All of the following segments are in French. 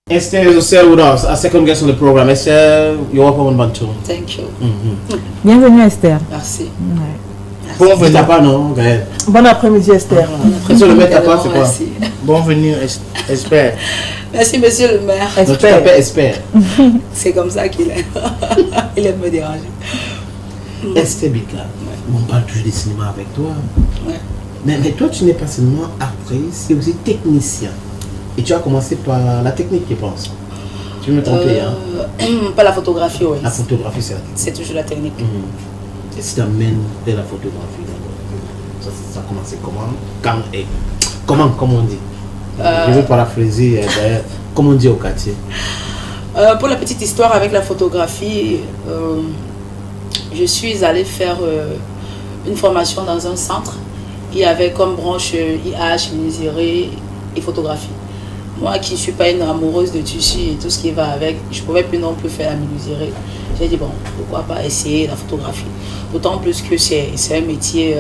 Esther, you say with us, a second guest on the program. Esther, you're welcome on Bantu. Thank you. Bienvenue Esther. Merci. Ouais. Bon venue. Pas, non? Bon après-midi Esther. Monsieur le maire, t'as pas, c'est quoi? Bon venue, Esther. Merci, monsieur le maire. Donc, tu t'appelles Esther. C'est comme ça qu'il est. Il aime me déranger. Esther Bika, on parle toujours des cinémas avec toi. Ouais. Mais toi, tu n'es pas seulement actrice, tu es aussi technicien. Et tu as commencé par la technique, je pense. Tu me trompes, hein? Pas la photographie, oui. La photographie, c'est la technique. C'est toujours la technique. Qu'est-ce qui t'amène vers la photographie d'abord? Ça a commencé comment? Quand et comment on dit? Je vais paraphraser, d'ailleurs, comment on dit au quartier? Pour la petite histoire avec la photographie, je suis allée faire une formation dans un centre qui avait comme branche IH, menuiserie et photographie. Moi qui ne suis pas une amoureuse de tissu et tout ce qui va avec, je ne pouvais plus non plus faire la menuiserie. J'ai dit bon, pourquoi pas essayer la photographie. D'autant plus que c'est un métier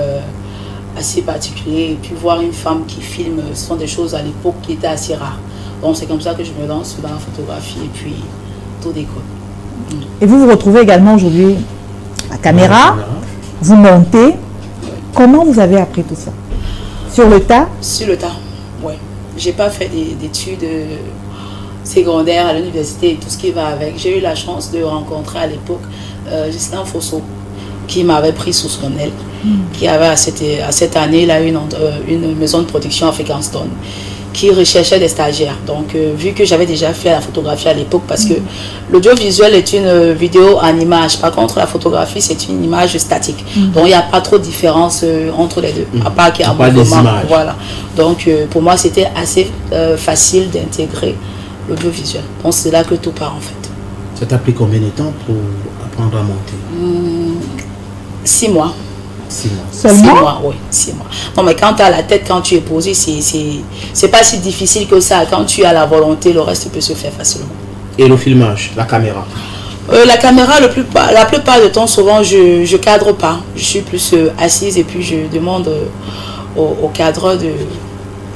assez particulier. Et puis voir une femme qui filme, ce sont des choses à l'époque qui étaient assez rares. Donc c'est comme ça que je me lance dans la photographie et puis tout décolle. Et vous vous retrouvez également aujourd'hui à la caméra, vous montez. Comment vous avez appris tout ça? Sur le tas? Sur le tas, oui. J'ai pas fait d'études secondaires à l'université et tout ce qui va avec. J'ai eu la chance de rencontrer à l'époque Justin Fosso, qui m'avait pris sous son aile, qui avait à cette année-là une maison de production à Frankenstein, qui recherchait des stagiaires. Donc, vu que j'avais déjà fait la photographie à l'époque, parce que l'audiovisuel est une vidéo en image, par contre, la photographie, c'est une image statique. Donc, il n'y a pas trop de différence entre les deux, à part qu'il y a un mouvement. Voilà. Donc, pour moi, c'était assez facile d'intégrer l'audiovisuel. Donc, c'est là que tout part, en fait. Ça t'a pris combien de temps pour apprendre à monter? 6 mois. 6 mois. Seulement? 6 mois, oui, 6 mois. Non, mais quand tu as la tête, quand tu es posé, c'est pas si difficile que ça. Quand tu as la volonté, le reste peut se faire facilement. Et le filmage, la caméra? La caméra, la plupart du temps, souvent, je cadre pas. Je suis plus assise et puis je demande au cadreur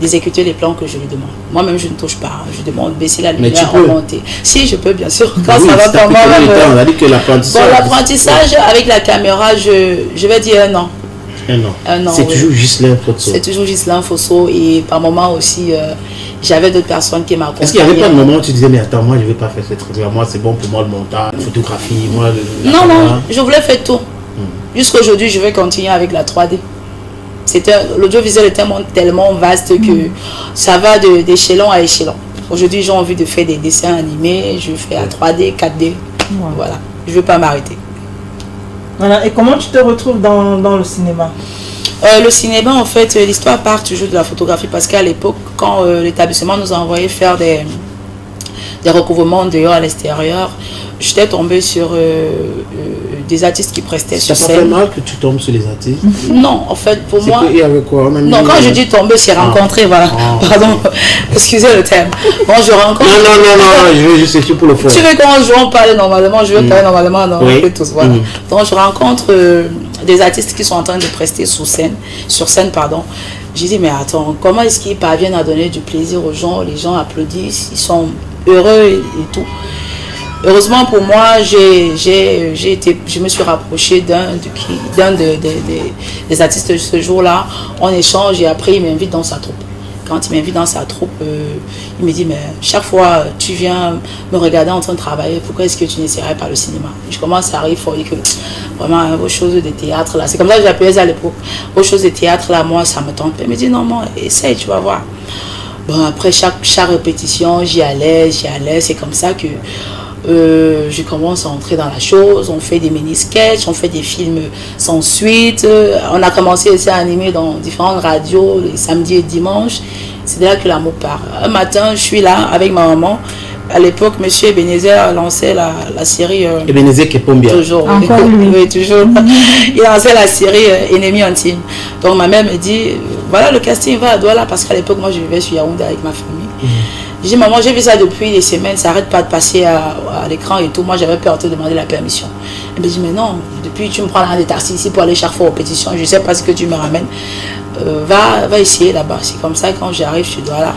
d'exécuter les plans que je lui demande. Moi-même, je ne touche pas. Je demande de baisser la lumière, remonter. Si, je peux, bien sûr. Quand ça va pas moi-même. On a dit que l'apprentissage... Bon, l'apprentissage avec la caméra, je vais dire 1 an. 1 an. C'est toujours Ghislain Fosso. C'est toujours Ghislain Fosso. Et par moment aussi, j'avais d'autres personnes qui m'accompagnaient. Est-ce qu'il n'y avait pas de moment où tu disais, mais attends, moi, je ne vais pas faire ce truc-là. Moi, c'est bon pour moi le montage, la photographie, moi, Non, je voulais faire tout. Jusqu'à aujourd'hui, je vais continuer avec la 3D. L'audiovisuel est un monde tellement vaste que ça va d'échelon à échelon. Aujourd'hui, j'ai envie de faire des dessins animés, je fais à 3D, 4D. Voilà, je ne veux pas m'arrêter. Voilà. Et comment tu te retrouves dans le cinéma? Le cinéma, en fait, l'histoire part toujours de la photographie parce qu'à l'époque, quand l'établissement nous a envoyé faire des recouvrements dehors à l'extérieur, j'étais tombée sur des artistes qui prestaient sur scène. Ça fait mal que tu tombes sur les artistes? Non, en fait, pour moi... Il y avait quoi? Non, quand je dis tomber, c'est rencontrer, voilà. Pardon, excusez le terme. Bon, je rencontre... Non, je veux juste essayer pour le fond. Tu veux qu'on parle normalement, je veux parler normalement, non, oui. Tous, voilà. Donc, je rencontre des artistes qui sont en train de prester sur scène, J'ai dit, mais attends, comment est-ce qu'ils parviennent à donner du plaisir aux gens? Les gens applaudissent, ils sont heureux et tout. Heureusement pour moi, je me suis rapprochée d'un des artistes de ce jour-là. On échange et après il m'invite dans sa troupe. Quand il m'invite dans sa troupe, il me dit, mais chaque fois tu viens me regarder en train de travailler, pourquoi est-ce que tu n'essaierais pas le cinéma? Je commence à rire fort et que vraiment vos choses de théâtre là, c'est comme ça que j'appelais ça à l'époque. Vos choses de théâtre là, moi ça me tente. Il me dit non, essaye, tu vas voir. Bon, après chaque répétition, j'y allais, c'est comme ça que je commence à entrer dans la chose. On fait des mini-sketchs, on fait des films sans suite. On a commencé aussi à animer dans différentes radios les samedis et dimanches. C'est de là que l'amour part. Un matin, je suis là avec ma maman. À l'époque, M. Ebenezer lançait la série... Ebenezer Kepombia. Toujours. Encore lui. Oui, toujours. Il lançait la série Ennemi intime. Donc ma mère me dit, voilà, le casting va à Douala, parce qu'à l'époque, moi, je vivais sur Yaoundé avec ma famille. Je dis, maman, j'ai vu ça depuis des semaines, ça n'arrête pas de passer à l'écran et tout. Moi, j'avais peur de te demander la permission. Elle me dit, mais non, depuis tu me prends dans des taxis ici pour aller chaque fois aux pétitions, je ne sais pas ce que tu me ramènes. Va essayer là-bas. C'est comme ça, quand j'arrive, je suis là,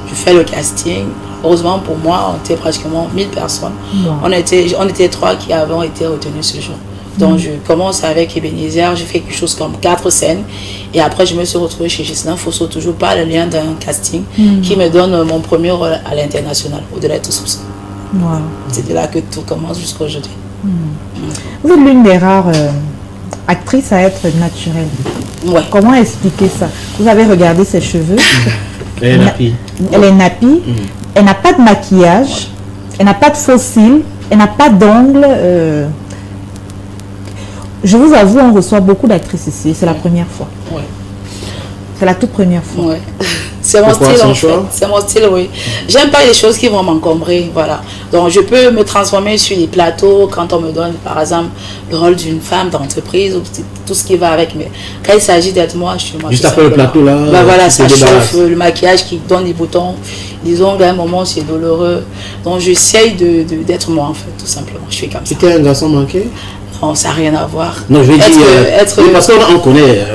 je fais le casting. Heureusement pour moi, on était pratiquement 1000 personnes. Wow. On était 3 qui avons été retenus ce jour. Donc je commence avec Ebenezer, j'ai fait quelque chose comme 4 scènes. Et après, je me suis retrouvée chez Ghislain Fosso, toujours pas le lien d'un casting, qui me donne mon premier rôle à l'international, au-delà de tout soupçon. Wow. C'est de là que tout commence jusqu'à aujourd'hui. Vous êtes l'une des rares actrices à être naturelle. Ouais. Comment expliquer ça? Vous avez regardé ses cheveux. Elle est nappie. Elle est nappie. Elle n'a pas de maquillage. Elle n'a pas de faux cils. Elle n'a pas d'ongles. Je vous avoue, on reçoit beaucoup d'actrices ici. C'est la première fois. Ouais. C'est la toute première fois. Ouais. C'est mon Pourquoi, style son en fait. choix? C'est mon style, oui. J'aime pas les choses qui vont m'encombrer, voilà. Donc je peux me transformer sur les plateaux quand on me donne par exemple le rôle d'une femme d'entreprise ou tout ce qui va avec. Mais quand il s'agit d'être moi, je suis moi. Juste tout après le simplement. plateau là. Bah voilà, tu ça te débarrasses. chauffe, le maquillage qui donne les boutons, les ongles à un moment c'est douloureux. Donc j'essaye d'être moi en fait, tout simplement. Je suis comme ça. C'était un garçon manqué? Non, ça n'a rien à voir. Non, je vais dire. Oui, parce qu'on connaît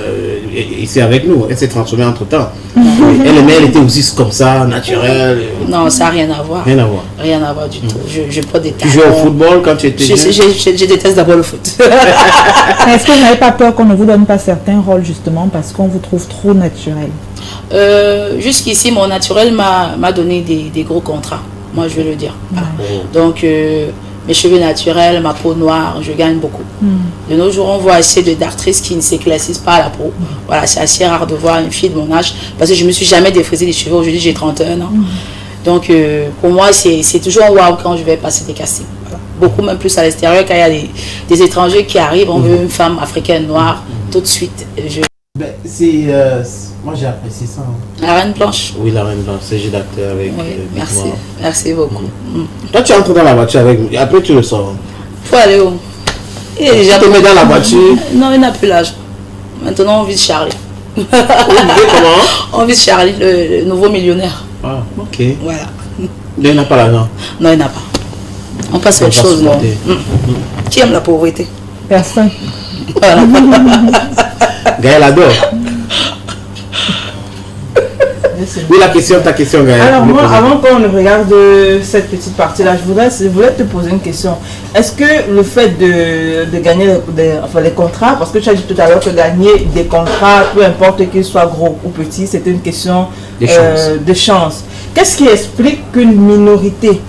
ici avec nous. Elle s'est transformée entre temps. Elle était aussi comme ça, naturelle. Non, ça n'a rien à voir. Rien à voir. Rien à voir du tout. Je porte des Tu jouais au talons. football quand tu étais jeune? Je déteste d'abord le foot. Mais est-ce que vous n'avez pas peur qu'on ne vous donne pas certains rôles justement parce qu'on vous trouve trop naturel? Jusqu'ici, mon naturel m'a donné des gros contrats. Moi, je vais le dire. Voilà. Donc, mes cheveux naturels, ma peau noire, je gagne beaucoup. De nos jours, on voit assez d'actrices qui ne s'éclaircissent pas à la peau. Voilà, c'est assez rare de voir une fille de mon âge parce que je ne me suis jamais défrisé les cheveux. Aujourd'hui, j'ai 31 ans. Donc, pour moi, c'est toujours un waouh quand je vais passer des castings. Voilà. Beaucoup, même plus à l'extérieur, quand il y a des étrangers qui arrivent, on veut une femme africaine noire, tout de suite. Moi, j'ai apprécié ça. La Reine Blanche. Oui, la Reine Blanche, c'est jeu d'acteur avec. Oui, merci. Victoire. Merci beaucoup. Toi, tu entres dans la voiture avec moi. Après, tu le sors. Faut aller où? Il est déjà Tu te mets dans la voiture. Non, il n'a plus l'âge. Maintenant, on vise Charlie. Vous vivez comment? On vise Charlie, le nouveau millionnaire. Ah, ok. Voilà. Il n'a pas l'argent. Non, il n'a pas. On passe à autre chose, non. Qui aime la pauvreté? Personne. Voilà. Gaël adore. Oui, ta question, Gaël. Alors moi, avant qu'on ne regarde cette petite partie-là, je voulais te poser une question. Est-ce que le fait de gagner les contrats, parce que tu as dit tout à l'heure que gagner des contrats, peu importe qu'ils soient gros ou petits, c'était une question de chance. Qu'est-ce qui explique qu'une minorité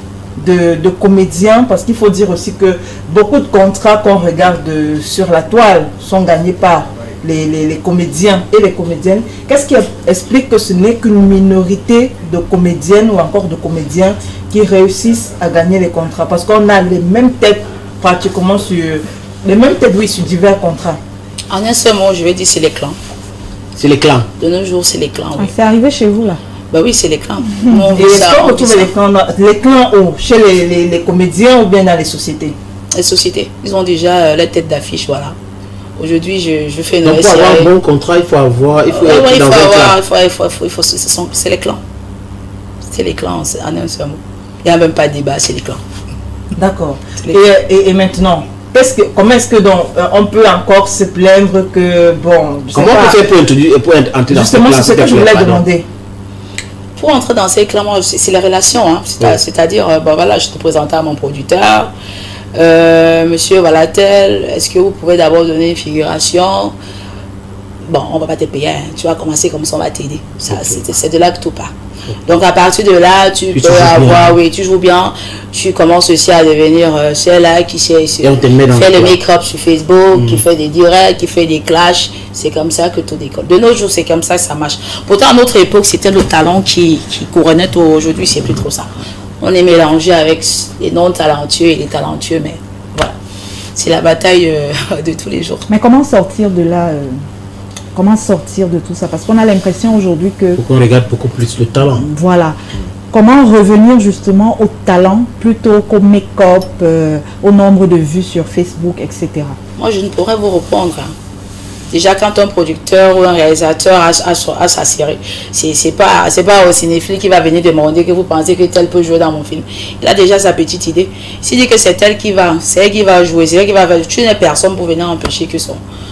de comédiens, parce qu'il faut dire aussi que beaucoup de contrats qu'on regarde sur la toile sont gagnés par les comédiens et les comédiennes, qu'est-ce qui explique que ce n'est qu'une minorité de comédiennes ou encore de comédiens qui réussissent à gagner les contrats? Parce qu'on a les mêmes têtes pratiquement sur divers contrats. En un seul mot, je vais dire c'est les clans. C'est les clans. De nos jours, c'est les clans. Oui. C'est arrivé chez vous là? Bah oui, c'est les clans. Et est-ce qu'on retrouve les clans où? Chez les comédiens ou bien dans les sociétés? Les sociétés, ils ont déjà la tête d'affiche, voilà. Aujourd'hui, je fais une Donc pour avoir un bon contrat, il faut être dans un clan. C'est les clans. C'est les clans, en un seul mot. Il n'y a même pas de débat, c'est les clans. D'accord. Et maintenant, comment est-ce que on peut encore se plaindre que, bon... Comment on peut faire pour entrer dans justement, ce clan? c'est ce que je voulais demander. Pour entrer dans ces clans, c'est la relation. Hein. C'est-à-dire, voilà, je te présente à mon producteur. Monsieur, voilà tel, est-ce que vous pouvez d'abord donner une figuration? Bon, on va pas te payer, hein. Tu vas commencer comme ça, on va t'aider. C'est de là que tout part. Donc à partir de là, tu peux avoir, oui, tu joues bien, tu commences aussi à devenir celle-là qui fait le make-up sur Facebook, qui fait des directs, qui fait des clashs. C'est comme ça que tout décolle. De nos jours, c'est comme ça que ça marche. Pourtant, à notre époque, c'était le talent qui couronnait tout. Aujourd'hui, c'est plus trop ça. On est mélangé avec les non-talentueux et les talentueux, mais voilà. C'est la bataille de tous les jours. Mais comment sortir de là comment sortir de tout ça? Parce qu'on a l'impression aujourd'hui que... Faut qu'on regarde beaucoup plus le talent. Voilà. Comment revenir justement au talent plutôt qu'au make-up, au nombre de vues sur Facebook, etc. Moi, je ne pourrais vous répondre. Hein. Déjà, quand un producteur ou un réalisateur a sa série, c'est pas au cinéphile qui va venir demander que vous pensez que tel peut jouer dans mon film. Il a déjà sa petite idée. S'il dit que c'est elle qui va jouer, c'est elle qui va faire, tu n'es personne pour venir empêcher que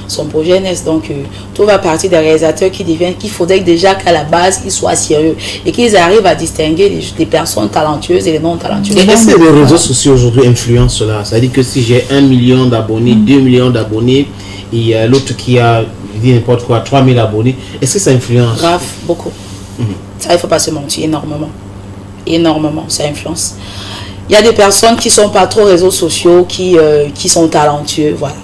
son projet naisse. Donc, tout va partir des réalisateurs qu'il faudrait déjà qu'à la base, ils soient sérieux et qu'ils arrivent à distinguer les personnes talentueuses et les non talentueuses. Et est-ce que les réseaux sociaux aujourd'hui influencent cela? C'est-à-dire que si j'ai 1 million d'abonnés, 2 millions d'abonnés, et l'autre qui a, dit n'importe quoi, 3000 abonnés, est-ce que ça influence? Grave, beaucoup. Ça, il ne faut pas se mentir, énormément. Énormément, ça influence. Il y a des personnes qui ne sont pas trop réseaux sociaux, qui sont talentueux, voilà.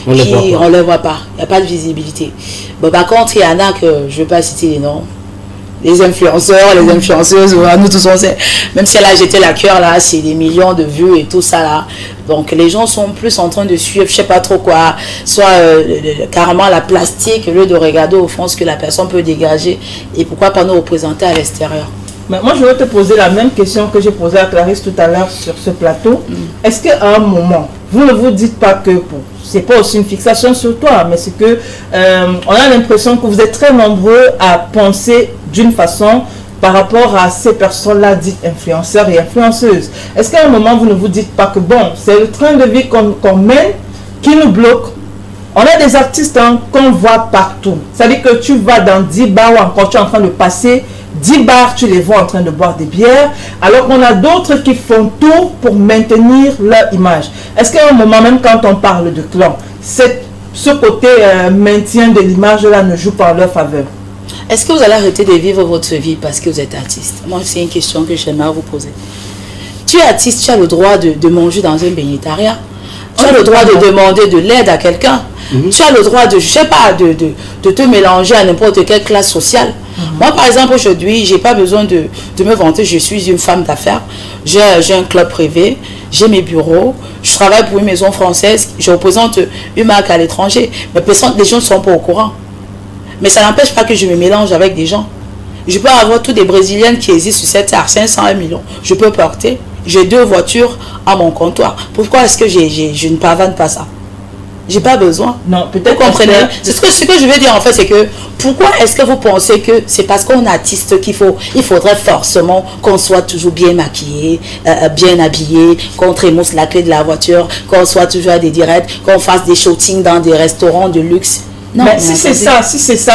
On ne les voit pas. Il n'y a pas de visibilité. Bon, par contre, il y en a que, je ne vais pas citer les noms, les influenceurs, les influenceuses, nous tous on sait. Même si elle a jeté la cœur là, c'est des millions de vues et tout ça là. Donc les gens sont plus en train de suivre, je sais pas trop quoi, soit carrément la plastique, au lieu de regarder au fond ce que la personne peut dégager et pourquoi pas nous représenter à l'extérieur. Mais moi, je vais te poser la même question que j'ai posée à Clarisse tout à l'heure sur ce plateau. Est-ce qu'à un moment, vous ne vous dites pas que, c'est pas aussi une fixation sur toi, mais c'est que on a l'impression que vous êtes très nombreux à penser d'une façon par rapport à ces personnes-là dites influenceurs et influenceuses. Est-ce qu'à un moment, vous ne vous dites pas que bon, c'est le train de vie qu'on mène qui nous bloque? On a des artistes qu'on voit partout. C'est-à-dire que tu vas dans 10 bars ou encore tu es en train de passer 10 bars, tu les vois en train de boire des bières, alors qu'on a d'autres qui font tout pour maintenir leur image. Est-ce qu'à un moment, même quand on parle de clan, ce côté maintien de l'image-là ne joue pas en leur faveur? Est-ce que vous allez arrêter de vivre votre vie parce que vous êtes artiste? Moi, c'est une question que j'aimerais vous poser. Tu es artiste, tu as le droit de manger dans un bénétariat. Tu as le droit de demander de l'aide à quelqu'un. Tu as le droit de, je sais pas, de te mélanger à n'importe quelle classe sociale. Moi, par exemple, aujourd'hui, j'ai pas besoin de me vanter. Je suis une femme d'affaires. J'ai un club privé. J'ai mes bureaux. Je travaille pour une maison française. Je représente une marque à l'étranger. Mais les gens ne sont pas au courant. Mais ça n'empêche pas que je me mélange avec des gens. Je peux avoir tous des Brésiliennes qui existent sur cette terre, 500 millions. Je peux porter. J'ai 2 voitures à mon comptoir. Pourquoi est-ce que je ne pavane pas ça? J'ai pas besoin. Non, peut-être. Vous comprenez? Ce que je veux dire en fait, c'est que pourquoi est-ce que vous pensez que c'est parce qu'on est artiste il faudrait forcément qu'on soit toujours bien maquillé, bien habillé, qu'on trémousse la clé de la voiture, qu'on soit toujours à des directs, qu'on fasse des shootings dans des restaurants de luxe? Non, mais si c'est ça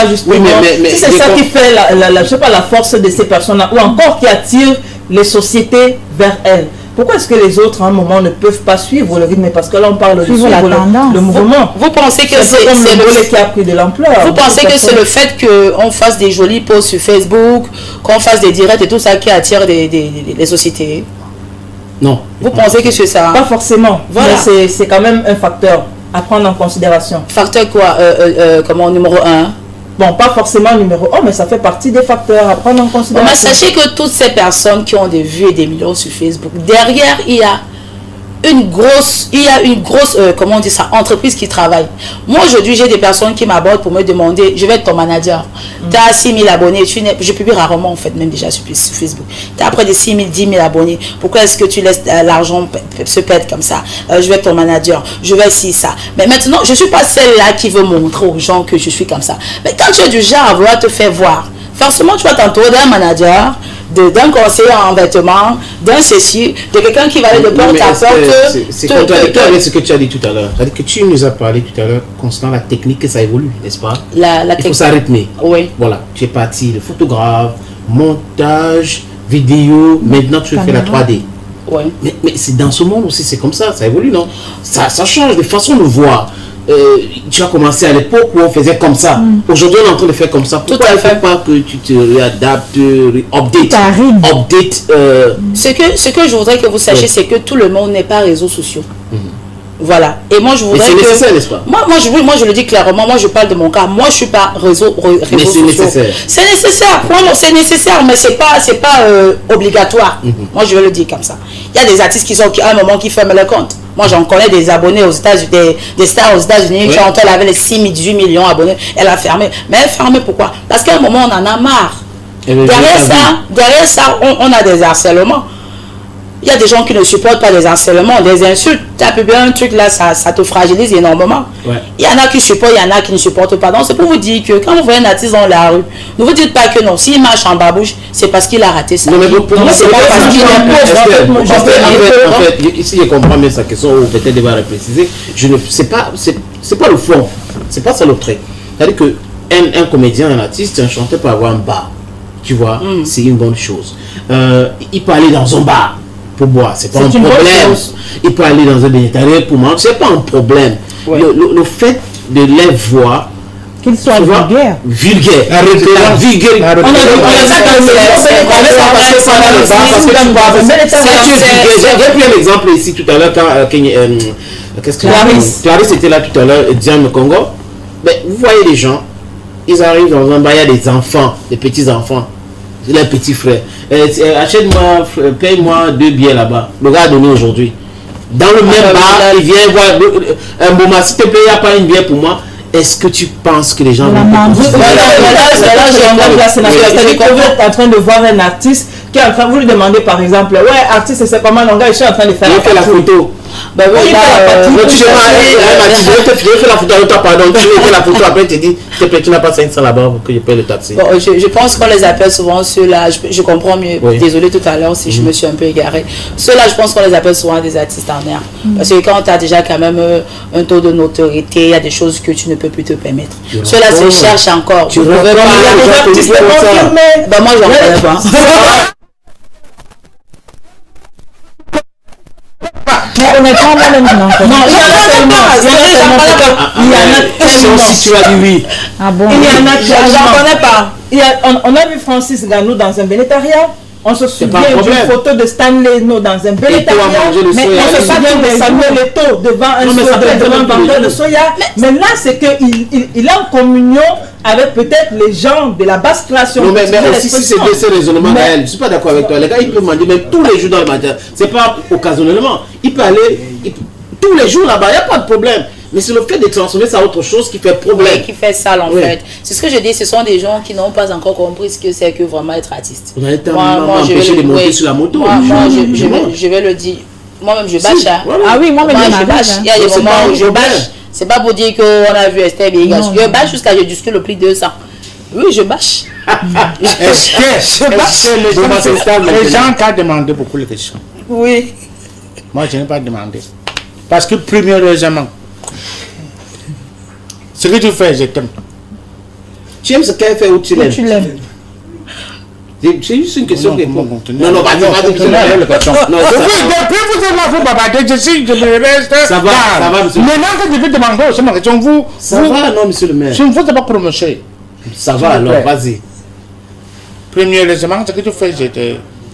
justement, oui, si c'est ça qui fait je sais pas, la force de ces personnes-là, ou encore qui attire les sociétés vers elles. Pourquoi est-ce que les autres, à un moment, ne peuvent pas suivre le rythme? Parce que là, on parle de suivre le mouvement. Vous pensez que c'est le volet qui a pris de l'ampleur? Vous pensez que c'est le fait qu'on fasse des jolis posts sur Facebook, qu'on fasse des directs et tout ça qui attire les sociétés? Non. Vous pensez que c'est ça? Pas forcément. Voilà. Mais c'est quand même un facteur à prendre en considération. Facteur quoi? Comment, numéro 1? Bon, pas forcément numéro 1, mais ça fait partie des facteurs à prendre en considération. Mais sachez que toutes ces personnes qui ont des vues et des millions sur Facebook, derrière, il y a une grosse, comment on dit ça, entreprise qui travaille. Moi, aujourd'hui, j'ai des personnes qui m'abordent pour me demander, je vais être ton manager. Tu as 6 000 abonnés, je publie rarement, en fait, même déjà sur Facebook. Tu as près de 6 000, 10 000 abonnés. Pourquoi est-ce que tu laisses l'argent se perdre comme ça? Je vais être ton manager, je vais essayer ça. Mais maintenant, je ne suis pas celle-là qui veut montrer aux gens que je suis comme ça. Mais quand tu es du genre à vouloir te faire voir, forcément, tu vas t'entourer d'un manager, d'un conseiller en vêtements, d'un ceci, de quelqu'un qui va aller de porte à porte. C'est contradictoire avec ce que tu as dit tout à l'heure. C'est-à-dire que tu nous as parlé tout à l'heure, constant, la technique, que ça évolue, n'est-ce pas? Il faut s'arrêter. Oui. Voilà, tu es parti de photographe, montage, vidéo, maintenant tu fais la 3D. Oui. Mais c'est dans ce monde aussi, c'est comme ça évolue, non? Ça change de façon de voir. Tu as commencé à l'époque où on faisait comme ça. Aujourd'hui, on est en train de faire comme ça. Pourquoi il ne faut pas que tu te réadaptes, update Ce que je voudrais que vous sachiez, c'est que tout le monde n'est pas réseaux sociaux. Voilà. Et moi, je voudrais c'est nécessaire, n'est-ce pas? Moi, je le dis clairement. Moi, je parle de mon cas. Moi, je suis pas réseaux sociaux. Nécessaire. C'est nécessaire. C'est nécessaire, mais c'est pas obligatoire. Moi, je vais le dire comme ça. Il y a des artistes qui à un moment qui ferment leur compte. Moi, j'en connais des abonnés aux États-Unis, des stars aux États-Unis. Quand elle avait les 6 000, 18 millions d'abonnés, elle a fermé. Mais elle a fermé pourquoi? Parce qu'à un moment, on en a marre. Derrière ça, on a des harcèlements. Il y a des gens qui ne supportent pas les harcèlements, des insultes. Tu as publié un truc là, ça te fragilise énormément. Ouais. Il y en a qui supportent, il y en a qui ne supportent pas. Donc c'est pour vous dire que quand vous voyez un artiste dans la rue, ne vous dites pas que non, s'il marche en babouche, c'est parce qu'il a raté ça. Non, mais pour moi, c'est pas parce qu'il est pauvre. En fait, ici, je comprends bien sa question, ou peut-être devoir la préciser. C'est pas le fond. C'est pas ça le trait. C'est-à-dire que un comédien, un artiste, un chanteur peut avoir un bar. Tu vois, c'est une bonne chose. Il peut aller dans un bar pour boire, c'est pas un problème. Il peut aller dans un bénétariat pour manger, c'est pas un problème. Ouais. Le fait de les voir, qu'ils soient vulgaires. Vulgaire. La vulgarité. J'ai pris un exemple ici tout à l'heure quand Clarisse était là tout à l'heure, Diane Congo. Mais vous voyez les gens, ils arrivent dans un bar, il y a des enfants, des petits enfants. Les petits frères. Achète-moi, paye-moi 2 billets là-bas. Le gars a donné aujourd'hui. Dans le même bar, il vient voir un moment, s'il te plaît, il n'y a pas une bière pour moi. Est-ce que tu penses que les gens vont C'est-à-dire que vous êtes en train de voir un artiste qui est en train, vous lui demandez par exemple, ouais, artiste, c'est comment le gars, je suis en train de faire la photo. Ben oui, tu veux faire la photo avec toi, pardon, tu veux faire la photo, après tu te dis, tu n'as pas 500 là-bas pour que je paye le taxi. Bon, je pense qu'on les appelle souvent ceux-là, je comprends mieux, oui. Désolé tout à l'heure si je me suis un peu égarée. Ceux-là, je pense qu'on les appelle souvent des artistes en air. Parce que quand tu as déjà quand même un taux de notoriété, il y a des choses que tu ne peux plus te permettre. Ceux-là se cherchent encore. Tu ne veux pas ben moi, je n'en connais pas. Honnêtement, moi-même, je n'en connais pas. Il y en a tellement. Si tu as dit oui. Ah bon? Il y en a tellement. J'en connais pas. On a vu Francis Ganou dans un bénétariat. On se souvient d'une photo de Stanley No dans un bénétariat. Mais on se souvient de Samuel Eto'o devant un vendeur de soya. Mais là, c'est qu'il est en communion avec peut-être les gens de la basse classe. Non, mais aussi si c'est ce raisonnement réel, je ne suis pas d'accord avec toi. Les gars, ils peuvent manger même tous les jours dans le matin. Ce n'est pas occasionnellement. Il peut aller tous les jours là-bas, il n'y a pas de problème. Mais c'est le fait de transformer ça à autre chose qui fait problème. Oui, qui fait sale en fait. C'est ce que je dis, ce sont des gens qui n'ont pas encore compris ce que c'est que vraiment être artiste. On a été empêché de monter sur la moto. Moi, je vais le dire. Moi-même, je bâche. Ah oui, moi-même, je bâche. Il y a des moments où je bâche. C'est pas pour dire qu'on a vu Esther Biégas. Je bâche jusqu'à ce que je discute le prix de 200. Oui, je bâche. Est-ce que les gens t'ont demandé beaucoup de questions? Oui. Moi, je n'ai pas demandé. Parce que, premièrement, ce que tu fais, je t'aime. Tu aimes ce qu'elle fait ou tu l'aimes? Tu l'aimes. C'est juste une question qui est Non, Non, depuis vous je me reste. Ça va, monsieur. Maintenant que je vais demander aussi ma question, ça va, non, monsieur le maire. Je ne veux pas prononcer. Ça va, alors, vas-y. Premièrement, ce que tu fais,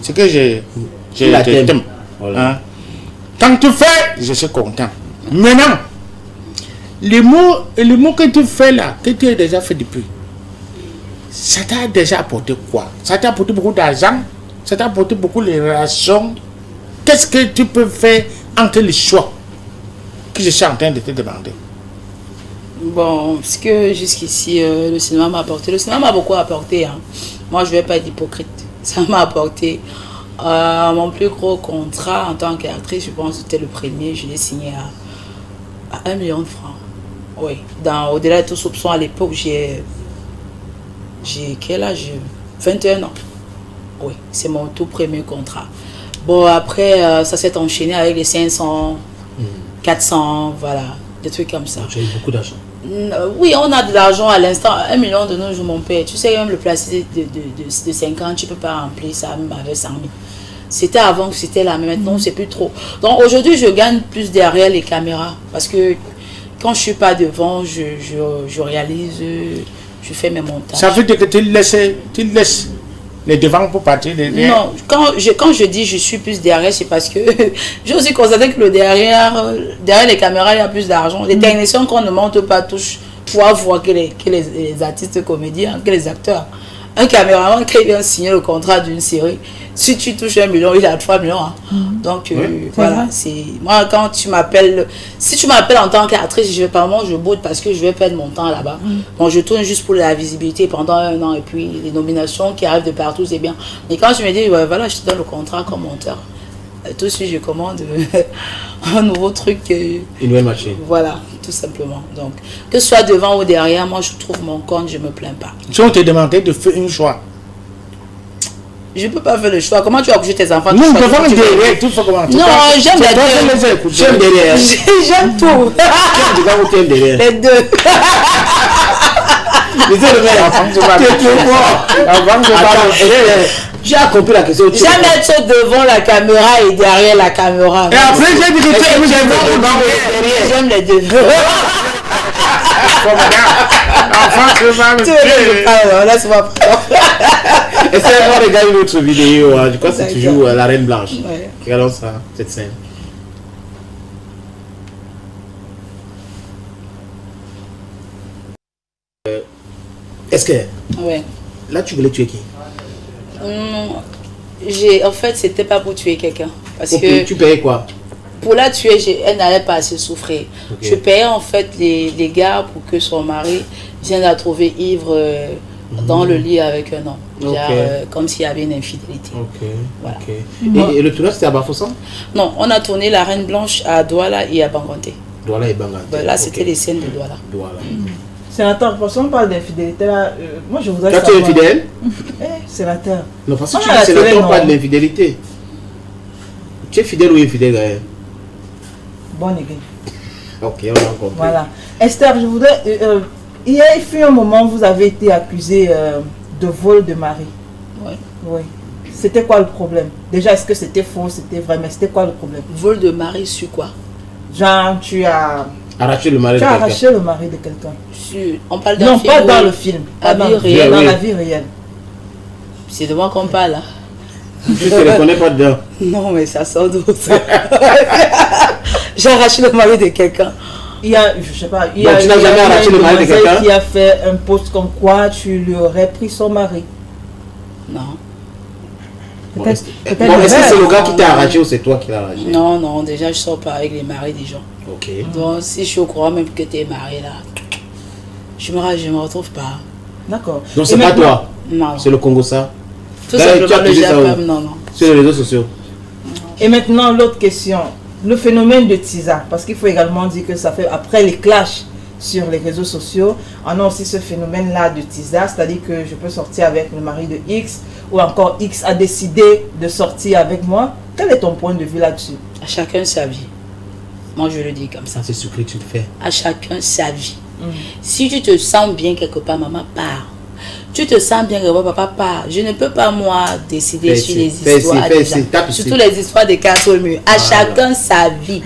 ce que je t'aime. Voilà. Quand tu fais, je suis content. Maintenant, les mots que tu fais là, que tu as déjà fait depuis, ça t'a déjà apporté quoi? Ça t'a apporté beaucoup d'argent, ça t'a apporté beaucoup de relations. Qu'est-ce que tu peux faire entre les choix que je suis en train de te demander? Bon, ce que jusqu'ici le cinéma m'a apporté, le cinéma m'a beaucoup apporté. Hein. Moi, je ne vais pas être hypocrite. Ça m'a apporté mon plus gros contrat en tant qu'actrice, je pense que c'était le premier, je l'ai signé à 1 million de francs. Oui, au-delà de tout soupçon, à l'époque, j'ai quel âge? 21 ans. Oui, c'est mon tout premier contrat. Bon, après, ça s'est enchaîné avec les 500, 400, voilà, des trucs comme ça. J'ai eu beaucoup d'argent. Oui, on a de l'argent à l'instant. 1 million de nos jours, mon père. Tu sais, même le plastique de 50, tu ne peux pas remplir ça même avec 100 000. C'était avant que c'était là, mais maintenant, c'est plus trop. Donc, aujourd'hui, je gagne plus derrière les caméras. Parce que quand je ne suis pas devant, je réalise, je fais mes montages. Ça veut dire que tu laisses les devants pour partir derrière? Non, quand je dis je suis plus derrière, c'est parce que j'ai aussi constaté que derrière les caméras, il y a plus d'argent. Les techniciens qu'on ne monte pas touchent 3 fois que les artistes comédiens, que les acteurs. Un caméraman qui vient signer le contrat d'une série, si tu touches 1 million, il a 3 millions. Hein. Donc, voilà, c'est... Moi, quand tu m'appelles... Si tu m'appelles en tant qu'actrice, je vais pas moi, je boude parce que je vais perdre mon temps là-bas. Bon, je tourne juste pour la visibilité pendant 1 an et puis les nominations qui arrivent de partout, c'est bien. Mais quand tu me dis, ouais, voilà, je te donne le contrat comme monteur, tout de suite je commande un nouveau truc. Une nouvelle machine. Voilà, tout simplement. Donc, que ce soit devant ou derrière, moi je trouve mon compte, je me plains pas. Si on te demandait de faire un choix. Je ne peux pas faire le choix. Comment tu as accouché tes enfants? Non, tu peux pas me derrière, tout faut comment. Non, j'aime les deux. J'aime derrière. J'aime tout. J'aime derrière. Les deux. J'ai compris la question. J'aime être devant la caméra et derrière la caméra. Et après, j'ai dit que j'aime les deux. Enfin, tu vas me tuer. Laisse-moi pas. Essaye de regarder une autre vidéo. Je crois que c'est toujours la Reine Blanche. Ouais. Regardons ça, cette scène. Est-ce que Ouais. là tu voulais tuer qui? En fait, c'était pas pour tuer quelqu'un. Parce que tu payais quoi? pour la tuer, elle n'allait pas assez souffrir. Okay. Je payais en fait les gars pour que son mari vienne la trouver ivre dans le lit avec un homme. Genre, comme s'il y avait une infidélité. Ok. Voilà. Okay. Et le tournage c'était à Bafoussam? Non, on a tourné La Reine Blanche à Douala et à Banganté. Douala et Banganté. Là, c'était les scènes de Douala. Douala. Sénateur, parce qu'on parle d'infidélité là, moi je voudrais savoir... Tu es infidèle? Sénateur. Non, parce que tu dis sénateur, on parle d'infidélité. Tu es fidèle ou infidèle, Gaël? Bon, again. Ok, on a compris. Voilà. Esther, je voudrais... il y a eu un moment, vous avez été accusé de vol de mari. Oui. Oui. C'était quoi le problème? Déjà, est-ce que c'était faux, c'était vrai, mais c'était quoi le problème? Vol de mari sur quoi? Genre, tu as... Arraché le mari de quelqu'un. quelqu'un. Tu as arraché le mari de quelqu'un. On parle d'un film. Non, pas dans le film. Pas dans la vie réelle. Dans la vie réelle. C'est de moi qu'on parle là. Je ne te reconnais pas dedans. Non, mais ça sort d'autre. J'ai arraché le mari de quelqu'un. Il y a, je sais pas, il y a, tu n'as jamais arraché le mari de quelqu'un qui a fait un post comme quoi tu lui aurais pris son mari. Non. Est-ce que c'est le gars qui t'a arraché ou c'est toi qui l'as arraché? Non, non, déjà je sors pas avec les maris des gens. Ok. Donc si je suis au courant même que tu es marié là, je me retrouve pas. D'accord. Donc c'est pas toi? Non. C'est le Congo ça? Tout simplement le Japon, non, non. Sur les réseaux sociaux. Et maintenant l'autre question, le phénomène de Tisa, parce qu'il faut également dire que ça fait après les clashs sur les réseaux sociaux, on a aussi ce phénomène là de Tisa, c'est-à-dire que je peux sortir avec le mari de X, ou encore X a décidé de sortir avec moi. Quel est ton point de vue là-dessus? À chacun sa vie. Moi je le dis comme ça. C'est ce que tu le fais. À chacun sa vie. Si tu te sens bien quelque part, maman part. Tu te sens bien quelque part, papa part. Je ne peux pas moi décider sur les histoires surtout les histoires des cartes au mur. À chacun sa vie.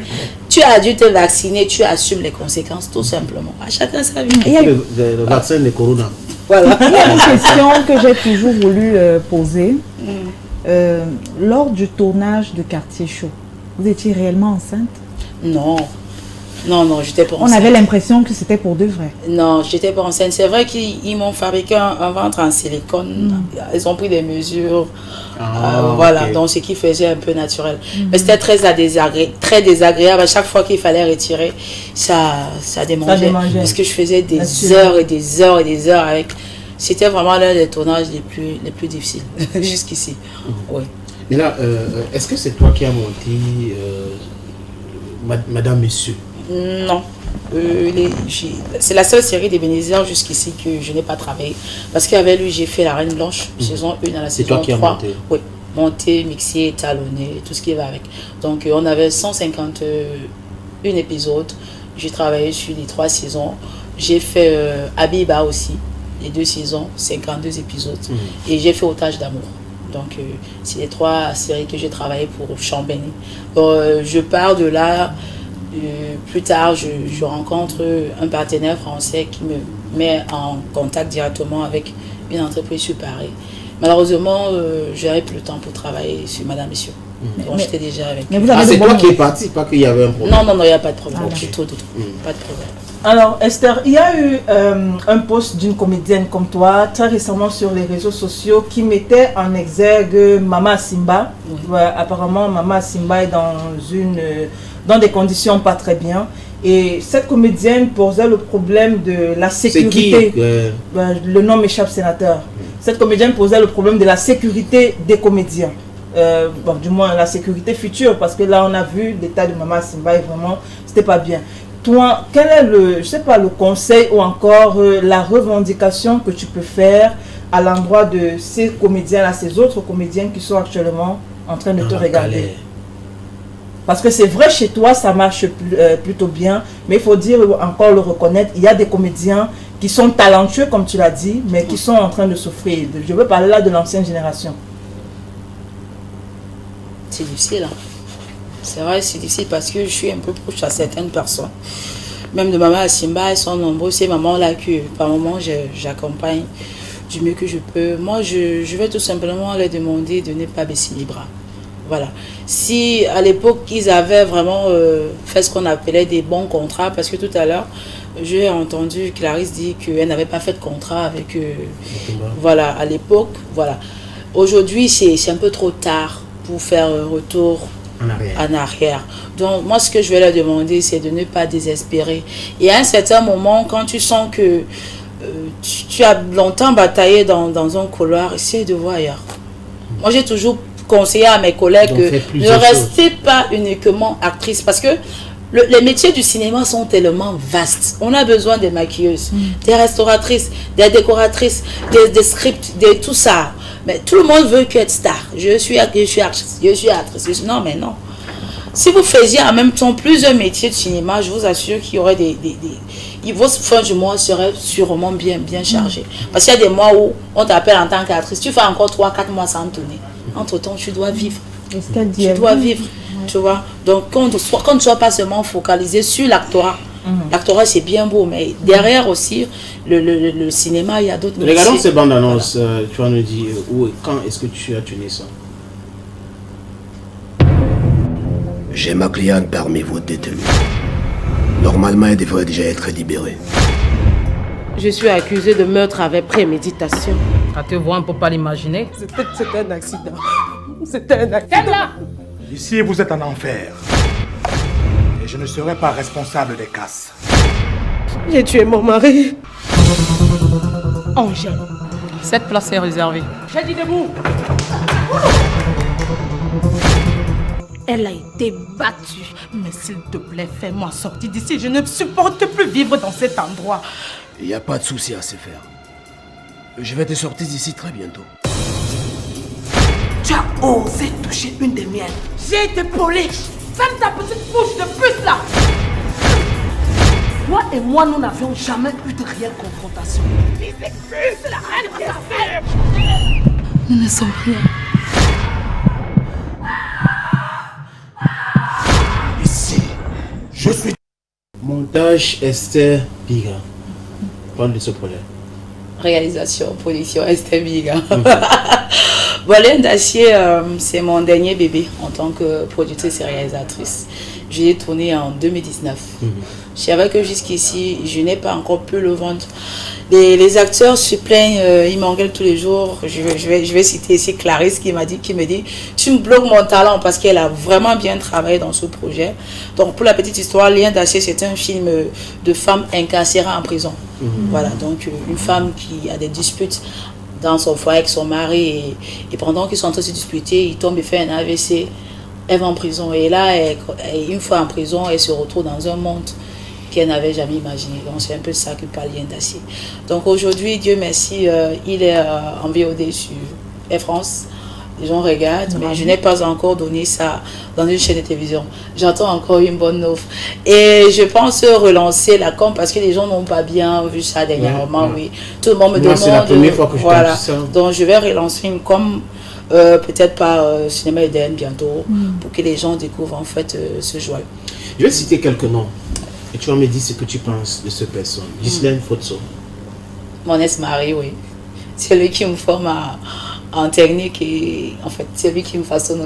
Tu as dû te vacciner, tu assumes les conséquences tout simplement. À chacun sa vie. Il y a le vaccin de Corona. Voilà. Il y a une question que j'ai toujours voulu poser. Lors du tournage de Quartier Chaud, vous étiez réellement enceinte? Non. Non, non, j'étais pas enceinte. On avait l'impression que c'était pour de vrai. Non, j'étais pas enceinte. C'est vrai qu'ils m'ont fabriqué un ventre en silicone. Ils ont pris des mesures. Voilà, okay. Donc ce qui faisait un peu naturel. Mais c'était très désagréable. À chaque fois qu'il fallait retirer, ça démangeait. Parce que je faisais des heures et des heures et des heures avec. C'était vraiment l'un des tournages les plus difficiles jusqu'ici. Oui. Mais là, est-ce que c'est toi qui as monté Madame Monsieur? Non. C'est la seule série des Bénéziens jusqu'ici que je n'ai pas travaillé. Parce qu'avec lui, j'ai fait La Reine Blanche, saison 1 à la saison 3. C'est toi qui as monté? Oui, monté, mixé, talonné, tout ce qui va avec. Donc on avait 151 épisodes. J'ai travaillé sur les 3 saisons. J'ai fait Abiba aussi, les 2 saisons, 52 épisodes. Et j'ai fait Otage d'amour. Donc c'est les 3 séries que j'ai travaillé pour Chambéry. Je pars de là. Plus tard, je rencontre un partenaire français qui me met en contact directement avec une entreprise sur Paris. Malheureusement, je n'avais plus le temps pour travailler sur Madame Monsieur. Donc j'étais déjà avec. C'est toi qui es parti, pas qu'il y avait un problème. Non, il n'y a pas de problème. Du tout. Pas de problème. Alors Esther, il y a eu un post d'une comédienne comme toi très récemment sur les réseaux sociaux qui mettait en exergue Mama Simba. Ouais, apparemment Mama Simba est dans des conditions pas très bien. Et cette comédienne posait le problème de la sécurité. C'est qui le nom m'échappe, sénateur. Cette comédienne posait le problème de la sécurité des comédiens. du moins la sécurité future, parce que là on a vu l'état de Maman Simba et vraiment c'était pas bien. Toi, quel est le conseil ou encore la revendication que tu peux faire à l'endroit de ces comédiens-là, ces autres comédiens qui sont actuellement en train de te regarder? Parce que c'est vrai, chez toi, ça marche plutôt bien, mais il faut dire, encore le reconnaître, il y a des comédiens qui sont talentueux, comme tu l'as dit, mais qui sont en train de souffrir. Je veux parler là de l'ancienne génération. C'est difficile, hein. C'est vrai, c'est difficile parce que je suis un peu proche à certaines personnes. Même de Maman Simba, elles sont nombreuses. Ces mamans-là que, par moment, j'accompagne du mieux que je peux. Moi, je vais tout simplement leur demander de ne pas baisser les bras. Voilà. Si à l'époque, ils avaient vraiment fait ce qu'on appelait des bons contrats, parce que tout à l'heure, j'ai entendu Clarisse dire qu'elle n'avait pas fait de contrat avec voilà, à l'époque. Voilà. Aujourd'hui, c'est un peu trop tard pour faire retour en arrière. Donc, moi, ce que je vais leur demander, c'est de ne pas désespérer. Et à un certain moment, quand tu sens que tu as longtemps bataillé dans un couloir, essaye de voir ailleurs. Moi, j'ai toujours conseillé à mes collègues que ne restez pas uniquement actrice, parce que les métiers du cinéma sont tellement vastes. On a besoin des maquilleuses, des restauratrices, des décoratrices, des scripts, tout ça. Mais tout le monde veut être star. Je suis actrice. Non, mais non. Si vous faisiez en même temps plusieurs métiers de cinéma, je vous assure qu'il y aurait vos fins du mois seraient sûrement bien chargés. Parce qu'il y a des mois où on t'appelle en tant qu'actrice, tu fais encore 3-4 mois sans tourner. Entre-temps, tu dois vivre. Tu dois vivre. Tu vois. Donc, qu'on ne soit pas seulement focalisé sur l'actorat. L'actorat, c'est bien beau, mais derrière aussi, le cinéma, il y a d'autres métiers. Regardons ces bandes annonces. Voilà. Tu vas nous dire où et quand est-ce que tu as tourné ça? J'ai ma cliente parmi vos détenus. Normalement, elle devrait déjà être libérée. Je suis accusée de meurtre avec préméditation. À te voir, on ne peut pas l'imaginer. C'était un accident. C'était un accident. Ici, vous êtes en enfer. Et je ne serai pas responsable des casses. J'ai tué mon mari. Angèle. Cette place est réservée. J'ai dit debout. Elle a été battue. Mais s'il te plaît, fais-moi sortir d'ici. Je ne supporte plus vivre dans cet endroit. Il n'y a pas de souci à se faire. Je vais te sortir d'ici très bientôt. Tu as osé toucher une des miennes. J'ai été poli. Ferme ta petite bouche de pute là. Toi et moi, nous n'avions jamais eu de réelle confrontation. Nous ne sommes rien. Ici, je suis... Montage Esther Biga. Parle de ce projet. Réalisation, production Esther Biga. Lion d'Acier, c'est mon dernier bébé en tant que productrice et réalisatrice. Je l'ai tourné en 2019. Je savais que jusqu'ici, je n'ai pas encore pu le vendre. Les acteurs se plaignent, ils m'engueulent tous les jours. Je vais citer ici Clarisse qui me dit, tu me bloques mon talent, parce qu'elle a vraiment bien travaillé dans ce projet. Donc pour la petite histoire, Lion d'Acier, c'est un film de femme incarcérée en prison. Voilà, donc une femme qui a des disputes dans son foyer avec son mari, et pendant qu'ils sont en train de se disputer, il tombe et fait un AVC. Elle va en prison, et là, une fois en prison, elle se retrouve dans un monde qu'elle n'avait jamais imaginé. Donc c'est un peu ça que parle Lion d'Acier. Donc aujourd'hui, Dieu merci, il est en VOD sur Air France. Les gens regardent, mais je n'ai pas encore donné ça dans une chaîne de télévision. J'attends encore une bonne offre. Et je pense relancer la com, parce que les gens n'ont pas bien vu ça dernièrement. Oui. Tout le monde me demande. C'est la première fois que je voilà. ça. Donc je vais relancer une com, peut-être par Cinéma Eden bientôt, pour que les gens découvrent en fait ce joie. Je vais citer quelques noms. Et tu vas me dire ce que tu penses de cette personne. Ghislaine Fotso. Mon ex-mari, oui. C'est lui qui me forme en technique, et en fait, c'est lui qui me façonne.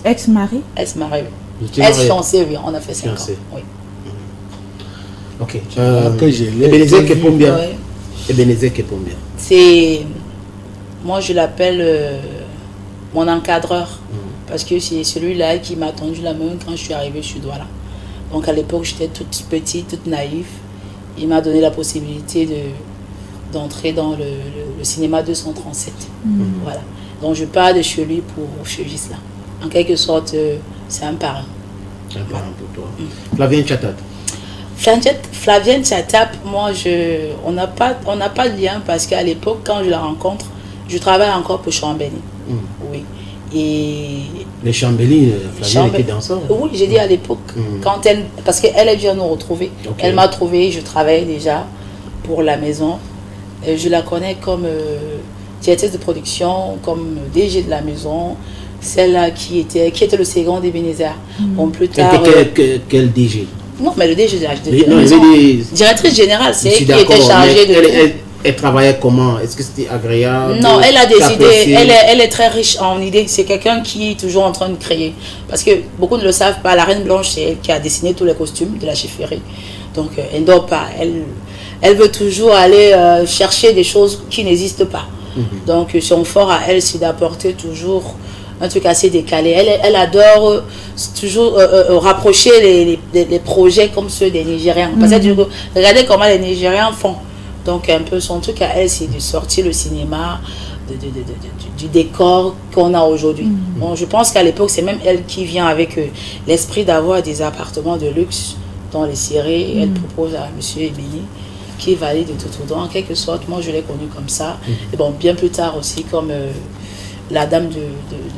Ex-mari? Ex-mari, oui. Ex-fiancé, oui. On a fait 5 ans. Oui. Ok. Ebenezer Kepombia. Ebenezer Kepombia. C'est... Moi, je l'appelle mon encadreur. Parce que c'est celui-là qui m'a tendu la main quand je suis arrivée sur Douala. Donc à l'époque, j'étais toute petite, toute naïve. Il m'a donné la possibilité d'entrer dans le cinéma 237. Voilà. Donc je pars de chez lui pour chez Gisela. En quelque sorte, c'est un parrain. Un parrain pour toi. Flavienne Chatap. Flavienne Chatap, moi, on n'a pas de lien parce qu'à l'époque, quand je la rencontre, je travaille encore pour Chambéry. Oui. Et les Chambéry, Flavienne était danseur. Oui, j'ai dit à l'époque, parce qu'elle vient nous retrouver. Okay. Elle m'a trouvé, je travaillais déjà pour la maison. Et je la connais comme directrice de production, comme DG de la maison, celle-là qui était le second d'Ebenezer. Bon, plus tard. Quel DG? Non, mais le DG de la maison. Directrice générale, c'est elle qui était chargée de. Elle travaillait comment? Est-ce que c'était agréable? Non, elle a des idées. Elle est très riche en idées. C'est quelqu'un qui est toujours en train de créer. Parce que beaucoup ne le savent pas. La Reine Blanche, c'est elle qui a dessiné tous les costumes de la chefferie. Donc, elle ne dort pas. Elle veut toujours aller chercher des choses qui n'existent pas. Donc, son fort à elle, c'est d'apporter toujours un truc assez décalé. Elle adore toujours rapprocher les projets comme ceux des Nigériens. Parce que regardez comment les Nigériens font. Donc, un peu son truc à elle, c'est de sortir le cinéma du décor qu'on a aujourd'hui. Bon, je pense qu'à l'époque, c'est même elle qui vient avec l'esprit d'avoir des appartements de luxe dans les séries. Elle propose à M. Ebini qui valide tout. Donc, en quelque sorte, moi, je l'ai connue comme ça. Et bon, bien plus tard aussi, comme la dame de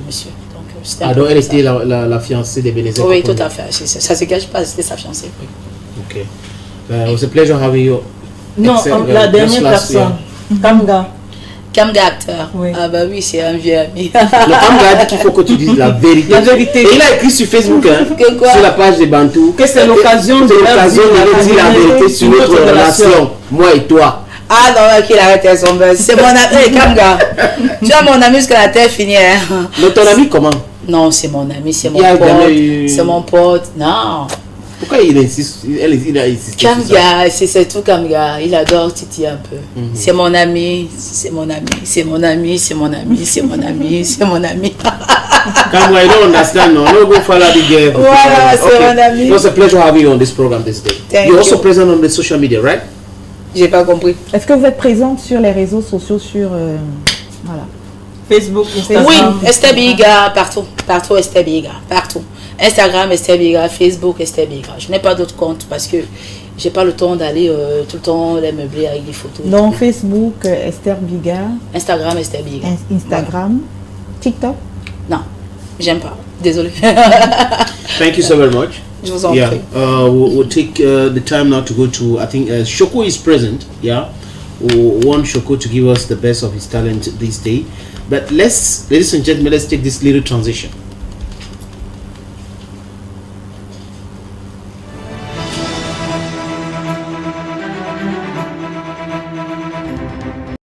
monsieur. Donc, donc elle était la fiancée d'Ebenezer. Oui, tout à fait. Ça ne se cache pas, c'était sa fiancée. Oui. Ok. It's a pleasure having you. Non, la dernière personne, Kamga acteur. Oui. Ah bah oui, c'est un vieux ami. Le Kamga a dit qu'il faut que tu dises la vérité. La vérité. Et il a écrit sur Facebook, que quoi? Sur la page de Bantou, que c'est l'occasion de dire la vérité sur notre relation, moi et toi. Ah non, qu'il arrête son buzz. C'est mon ami, Kamga. Tu as mon ami jusqu'à la terre finie. Mais ton ami comment? Non, c'est mon ami, c'est mon pote. C'est mon pote. Non. Pourquoi il insiste? Il a insisté. Kamga, c'est tout Kamga. Il adore Titi un peu. C'est mon ami, c'est mon ami, c'est mon ami, c'est mon ami, c'est mon ami, c'est mon ami. Kamga, I don't understand. No go follow the game. Voilà, c'est mon ami. It was a pleasure having you on this program this day. You're also present on the social media, right? J'ai pas compris. Est-ce que vous êtes présente sur les réseaux sociaux, sur voilà, Facebook, Instagram? Oui, Esther Biga, partout Esther Biga, partout. Instagram, Esther Biga, Facebook, Esther Biga. Je n'ai pas d'autres comptes parce que j'ai pas le temps d'aller tout le temps les meubler avec des photos. Donc Facebook, Esther Biga. Instagram, Esther Biga. Instagram, voilà. TikTok? Non, j'aime pas. Désolé. Thank you so very much. Je vous en prie. We'll take the time now to go to, I think Shoko is present. Yeah, we want Shoko to give us the best of his talent this day. But ladies and gentlemen, let's take this little transition.